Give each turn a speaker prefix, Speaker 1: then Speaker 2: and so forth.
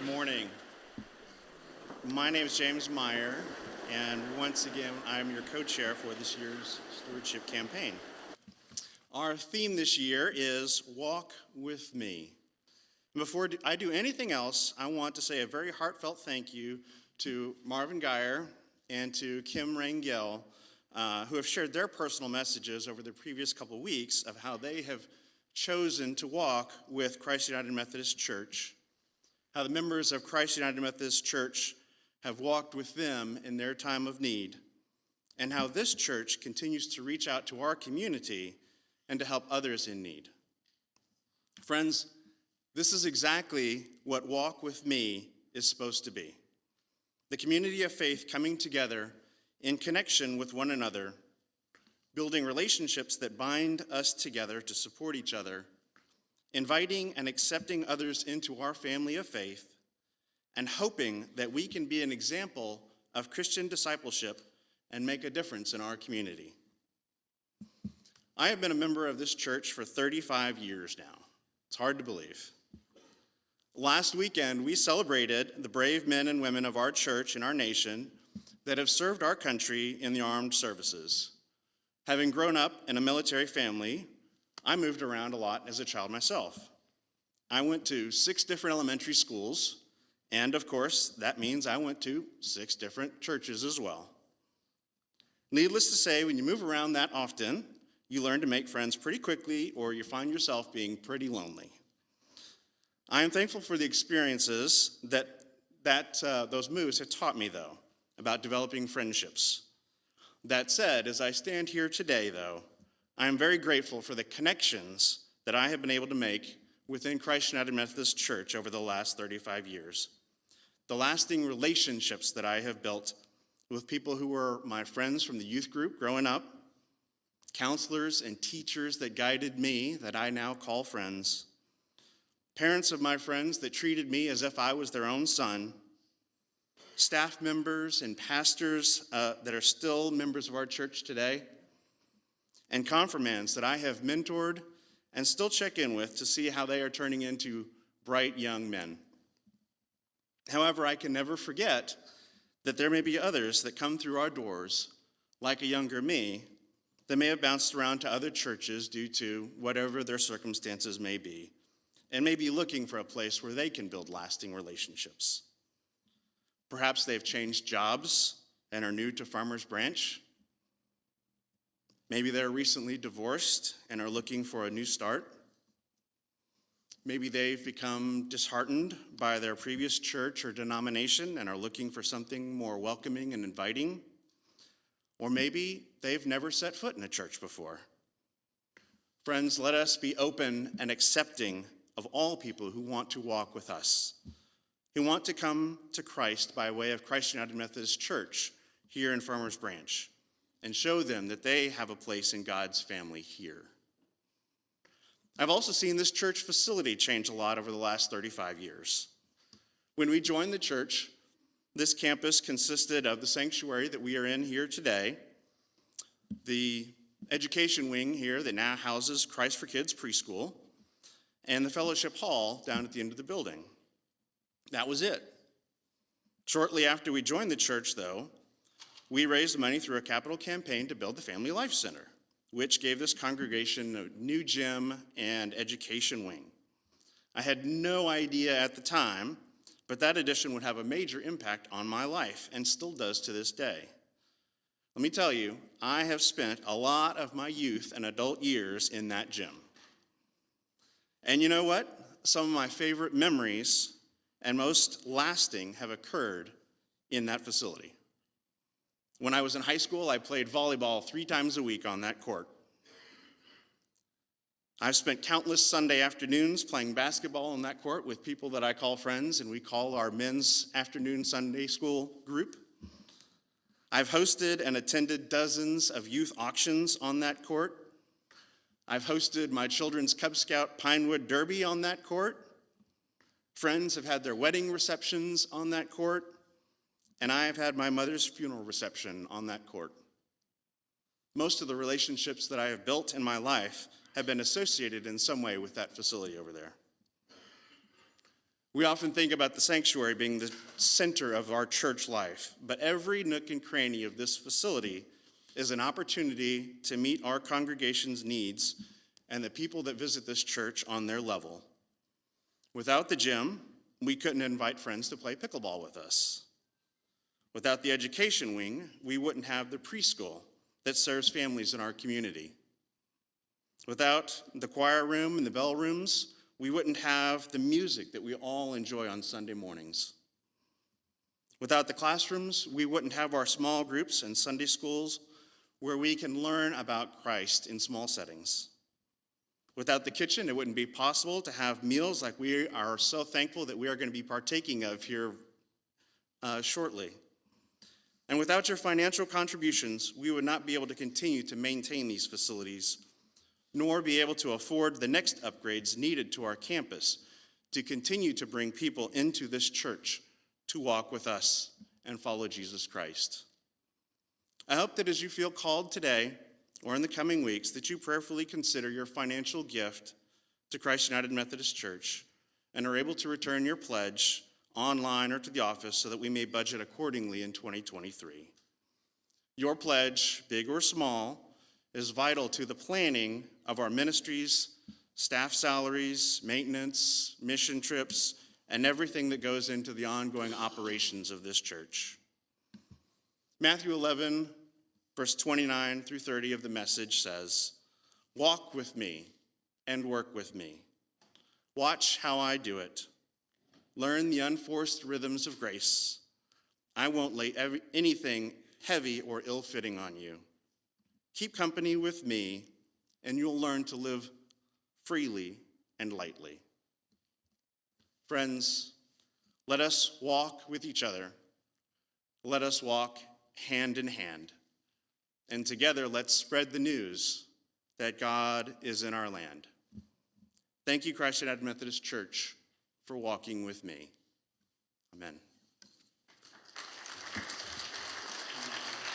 Speaker 1: Good morning. My name is James Meier, and once again, I'm your co-chair for this year's stewardship campaign. Our theme this year is Walk With Me. Before I do anything else, I want to say a very heartfelt thank you to Marvin Geyer and to Kim Rangel, who have shared their personal messages over the previous couple weeks of how they have chosen to walk with Christ United Methodist Church, how the members of Christ United Methodist Church have walked with them in their time of need, and how this church continues to reach out to our community and to help others in need. Friends, this is exactly what Walk With Me is supposed to be. The community of faith coming together in connection with one another, building relationships that bind us together to support each other, inviting and accepting others into our family of faith, and hoping that we can be an example of Christian discipleship and make a difference in our community. I have been a member of this church for 35 years now. It's hard to believe. Last weekend, we celebrated the brave men and women of our church and our nation that have served our country in the armed services. Having grown up in a military family, I moved around a lot as a child myself. I went to 6 different elementary schools, and of course, that means I went to 6 different churches as well. Needless to say, when you move around that often, you learn to make friends pretty quickly, or you find yourself being pretty lonely. I am thankful for the experiences that those moves have taught me, though, about developing friendships. That said, as I stand here today, though, I am very grateful for the connections that I have been able to make within Christ United Methodist Church over the last 35 years. The lasting relationships that I have built with people who were my friends from the youth group growing up, counselors and teachers that guided me that I now call friends, parents of my friends that treated me as if I was their own son, staff members and pastors that are still members of our church today, and confirmands that I have mentored and still check in with to see how they are turning into bright young men. However, I can never forget that there may be others that come through our doors, like a younger me, that may have bounced around to other churches due to whatever their circumstances may be, and may be looking for a place where they can build lasting relationships. Perhaps they've changed jobs and are new to Farmers Branch. Maybe they're recently divorced and are looking for a new start. Maybe they've become disheartened by their previous church or denomination and are looking for something more welcoming and inviting. Or maybe they've never set foot in a church before. Friends, let us be open and accepting of all people who want to walk with us, who want to come to Christ by way of Christ United Methodist Church here in Farmers Branch, and show them that they have a place in God's family here. I've also seen this church facility change a lot over the last 35 years. When we joined the church, this campus consisted of the sanctuary that we are in here today, the education wing here that now houses Christ for Kids preschool, and the fellowship hall down at the end of the building. That was it. Shortly after we joined the church, though, we raised money through a capital campaign to build the Family Life Center, which gave this congregation a new gym and education wing. I had no idea at the time, but that addition would have a major impact on my life, and still does to this day. Let me tell you, I have spent a lot of my youth and adult years in that gym. And you know what? Some of my favorite memories and most lasting have occurred in that facility. When I was in high school, I played volleyball 3 times a week on that court. I've spent countless Sunday afternoons playing basketball on that court with people that I call friends, and we call our men's afternoon Sunday school group. I've hosted and attended dozens of youth auctions on that court. I've hosted my children's Cub Scout Pinewood Derby on that court. Friends have had their wedding receptions on that court. And I have had my mother's funeral reception on that court. Most of the relationships that I have built in my life have been associated in some way with that facility over there. We often think about the sanctuary being the center of our church life, but every nook and cranny of this facility is an opportunity to meet our congregation's needs and the people that visit this church on their level. Without the gym, we couldn't invite friends to play pickleball with us. Without the education wing, we wouldn't have the preschool that serves families in our community. Without the choir room and the bell rooms, we wouldn't have the music that we all enjoy on Sunday mornings. Without the classrooms, we wouldn't have our small groups and Sunday schools where we can learn about Christ in small settings. Without the kitchen, it wouldn't be possible to have meals like we are so thankful that we are going to be partaking of here shortly. And without your financial contributions, we would not be able to continue to maintain these facilities, nor be able to afford the next upgrades needed to our campus to continue to bring people into this church to walk with us and follow Jesus Christ. I hope that as you feel called today or in the coming weeks, that you prayerfully consider your financial gift to Christ United Methodist Church and are able to return your pledge online or to the office so that we may budget accordingly in 2023. Your pledge, big or small, is vital to the planning of our ministries, staff salaries, maintenance, mission trips, and everything that goes into the ongoing operations of this church. Matthew 11, verse 29 through 30 of the Message says, "Walk with me and work with me. Watch how I do it. Learn the unforced rhythms of grace. I won't lay anything heavy or ill-fitting on you. Keep company with me, and you'll learn to live freely and lightly." Friends, let us walk with each other. Let us walk hand in hand. And together, let's spread the news that God is in our land. Thank you, Christ United Methodist Church, for walking with me. Amen.